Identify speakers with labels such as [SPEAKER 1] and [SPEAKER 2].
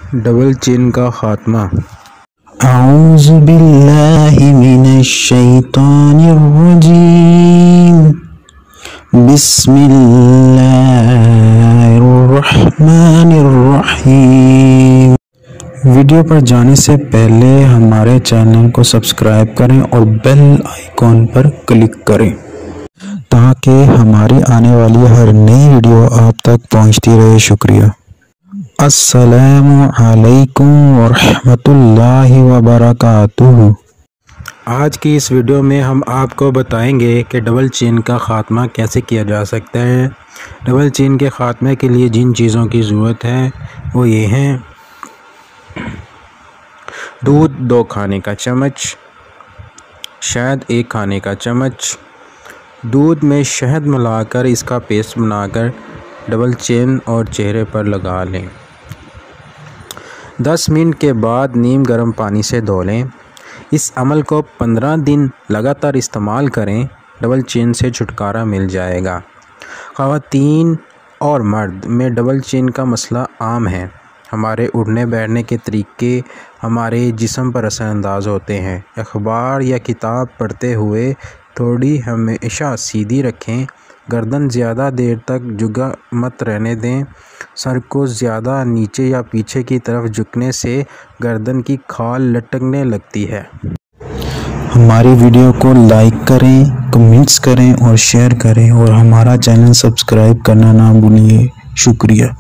[SPEAKER 1] Double chin का खात्मा।
[SPEAKER 2] औज़ु बिल्लाहि मिनश शैतानिर रजीम। बिस्मिल्लाहिर रहमानिर रहीम। वीडियो पर जाने से पहले हमारे चैनल को सब्सक्राइब करें और बेल आइकॉन पर क्लिक करें ताकि हमारी आने वाली हर नई वीडियो आप तक पहुंचती रहे। शुक्रिया। अस्सलामु अलैकुम वरहमतुल्लाहि वबरकातुहू।
[SPEAKER 1] आज की इस वीडियो में हम आपको बताएंगे कि डबल चेन का ख़ात्मा कैसे किया जा सकता है। डबल चेन के ख़ात्मे के लिए जिन चीज़ों की ज़रूरत है वो ये हैं: दूध 2 खाने का चम्मच, शहद 1 खाने का चम्मच। दूध में शहद मिलाकर इसका पेस्ट बनाकर डबल चेन और चेहरे पर लगा लें। 10 मिनट के बाद नीम गर्म पानी से धो लें। इस अमल को 15 दिन लगातार इस्तेमाल करें, डबल चेन से छुटकारा मिल जाएगा। ख़वातीन और मर्द में डबल चेन का मसला आम है। हमारे उठने बैठने के तरीके हमारे जिस्म पर असरअंदाज होते हैं। अखबार या किताब पढ़ते हुए थोड़ी हमेशा सीधी रखें। गर्दन ज़्यादा देर तक झुका मत रहने दें। सर को ज़्यादा नीचे या पीछे की तरफ झुकने से गर्दन की खाल लटकने लगती है।
[SPEAKER 2] हमारी वीडियो को लाइक करें, कमेंट्स करें और शेयर करें और हमारा चैनल सब्सक्राइब करना ना भूलिए। शुक्रिया।